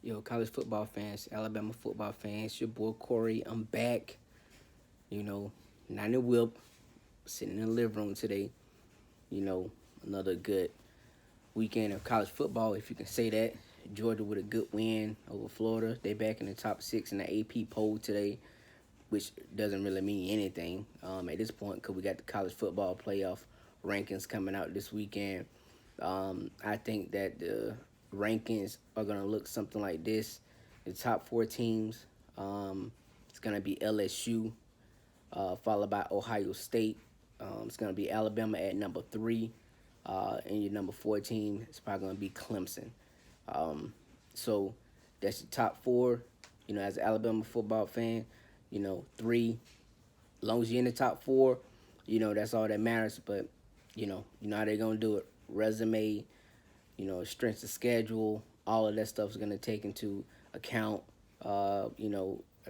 Yo, college football fans, Alabama football fans, your boy Corey, I'm back. You know, not in the whip, sitting in the living room today. You know, another good weekend of college football, if you can say that. Georgia with a good win over Florida. They back in the top six in the AP poll today, which doesn't really mean anything at this point because we got the college football playoff rankings coming out this weekend. I think that the rankings are going to look something like this. The top four teams, it's going to be LSU, followed by Ohio State. It's going to be Alabama at number three. And your number four team is probably going to be Clemson. So that's the top four. You know, as an Alabama football fan, three. As long as you're in the top four, that's all that matters. But, you know how they're going to do it. Resume, strength of schedule, all of that stuff is going to take into account. I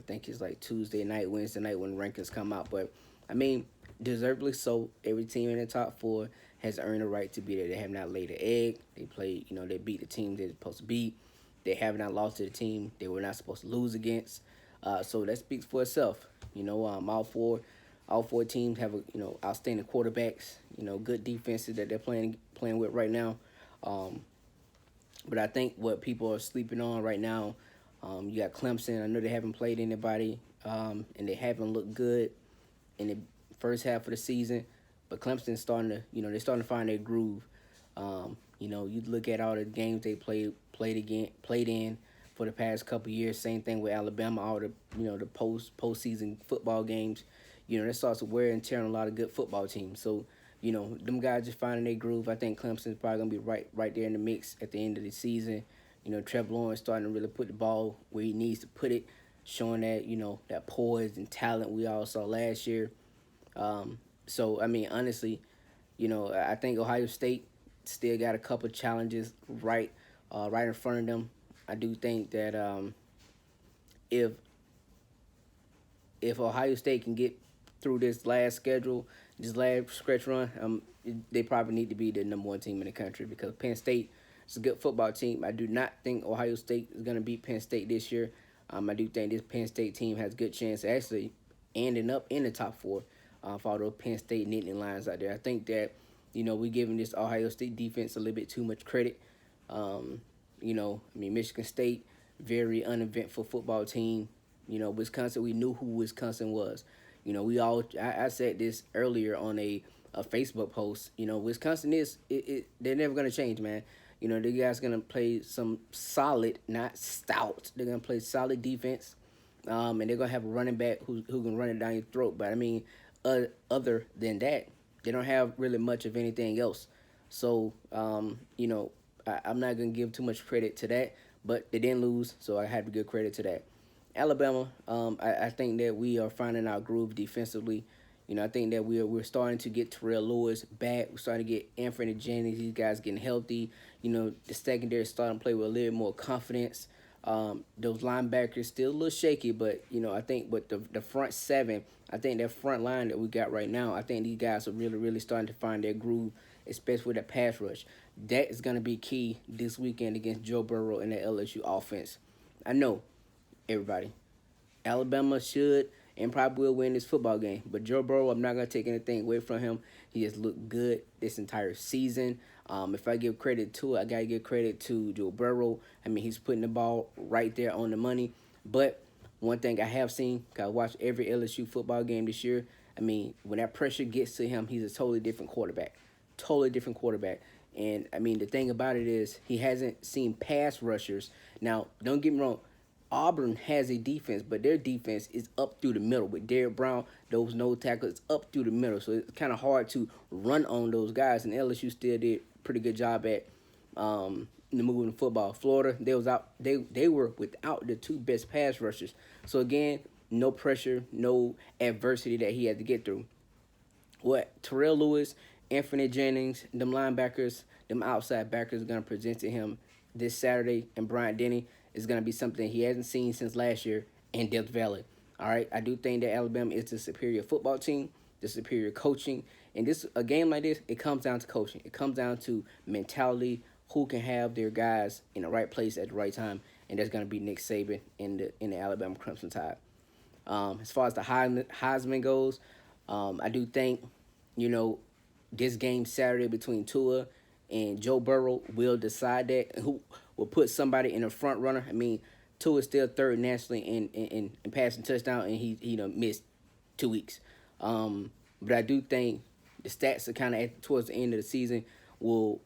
think it's like Tuesday night, Wednesday night when rankings come out. But, I mean, deservedly so. Every team in the top four has earned a right to be there. They have not laid an egg. They played, they beat the team they're supposed to beat. They have not lost to the team they were not supposed to lose against. So that speaks for itself. All four teams have outstanding quarterbacks. Good defenses that they're playing with right now. But I think what people are sleeping on right now, you got Clemson. I know they haven't played anybody, and they haven't looked good in the first half of the season. But Clemson's starting to, they're starting to find their groove. You look at all the games they played in for the past couple of years. Same thing with Alabama. All the the postseason football games. That starts to wear and tear on a lot of good football teams. So them guys just finding their groove. I think Clemson's probably gonna be right there in the mix at the end of the season. Trevor Lawrence starting to really put the ball where he needs to put it, showing that that poise and talent we all saw last year. So I mean, honestly, I think Ohio State still got a couple challenges right in front of them. I do think that if Ohio State can get through this last stretch run, they probably need to be the number one team in the country because Penn State is a good football team. I do not think Ohio State is going to beat Penn State this year. I do think this Penn State team has a good chance of actually ending up in the top four for all those Penn State Nittany Lions out there. I think that, we're giving this Ohio State defense a little bit too much credit. Michigan State, very uneventful football team. Wisconsin, we knew who Wisconsin was. I said this earlier on a Facebook post. Wisconsin they're never going to change, man. The guys going to play some solid, not stout. They're going to play solid defense. And they're going to have a running back who can run it down your throat. But, I mean, other than that, they don't have really much of anything else. So, I'm not going to give too much credit to that. But they didn't lose, so I have to give credit to that. Alabama, I think that we are finding our groove defensively. I think that we're starting to get Terrell Lewis back. We're starting to get Anthony Jennings. These guys getting healthy. The secondary is starting to play with a little more confidence. Those linebackers still a little shaky, but I think with the front seven, I think that front line that we got right now, I think these guys are really, really starting to find their groove, especially with the pass rush. That is going to be key this weekend against Joe Burrow and the LSU offense. I know, everybody, Alabama should and probably will win this football game. But Joe Burrow, I'm not going to take anything away from him. He has looked good this entire season. If I give credit to it, I got to give credit to Joe Burrow. I mean, he's putting the ball right there on the money. But one thing I have seen, because I watched every LSU football game this year, I mean, when that pressure gets to him, he's a totally different quarterback. Totally different quarterback. And, I mean, the thing about it is he hasn't seen pass rushers. Now, don't get me wrong. Auburn has a defense, but their defense is up through the middle. With Derrick Brown, those nose tackles, it's up through the middle. So it's kind of hard to run on those guys. And LSU still did a pretty good job at moving the football. Florida, they were without the two best pass rushers. So again, no pressure, no adversity that he had to get through. What Terrell Lewis, Anthony Jennings, them linebackers, them outside backers are going to present to him this Saturday, and Bryant Denny is going to be something he hasn't seen since last year in Death Valley. All right, I do think that Alabama is the superior football team, the superior coaching, and a game like this, it comes down to coaching. It comes down to mentality, who can have their guys in the right place at the right time, and that's going to be Nick Saban in the Alabama Crimson Tide. As far as the Heisman goes, I do think, you know, this game Saturday between Tua and Joe Burrow will decide that. Who will put somebody in the front runner? I mean, Tua is still third nationally in passing touchdown, and he missed 2 weeks. But I do think the stats are kind of towards the end of the season will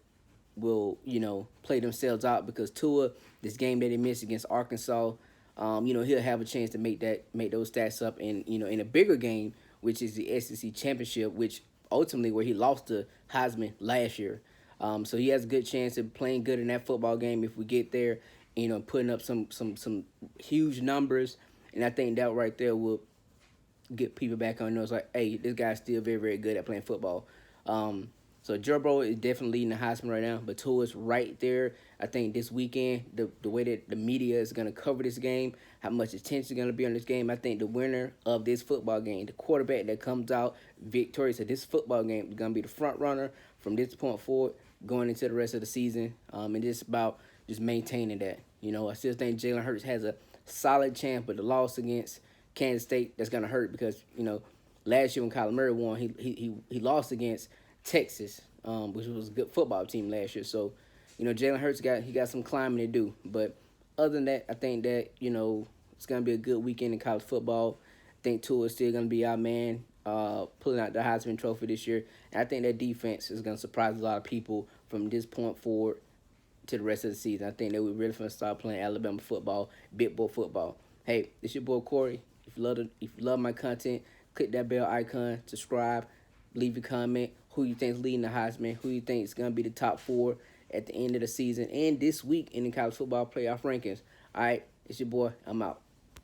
play themselves out because Tua, this game that he missed against Arkansas, he'll have a chance to make those stats up in a bigger game, which is the SEC championship, which ultimately where he lost to Heisman last year. So he has a good chance of playing good in that football game if we get there, putting up some huge numbers, and I think that right there will get people back on nose like, hey, this guy's still very, very good at playing football. So Joe Burrow is definitely leading the Heisman right now, but Tua's right there. I think this weekend, the way that the media is going to cover this game, how much attention is going to be on this game, I think the winner of this football game, the quarterback that comes out victorious at this football game, is going to be the front runner from this point forward going into the rest of the season. And it's about just maintaining that. I still think Jalen Hurts has a solid chance, but the loss against Kansas State, that's going to hurt because, last year when Kyler Murray won, he lost against Texas, which was a good football team last year. So, Jalen Hurts got some climbing to do. But other than that, I think that, it's going to be a good weekend in college football. I think Tua is still going to be our man, pulling out the Heisman Trophy this year. And I think that defense is going to surprise a lot of people from this point forward to the rest of the season. I think that we're really going to start playing Alabama football, big boy football. Hey, it's your boy Corey. If you love my content, click that bell icon, subscribe, leave your comment. Who you think is leading the Heisman? Who you think is going to be the top 4 at the end of the season and this week in the college football playoff rankings? All right, it's your boy. I'm out.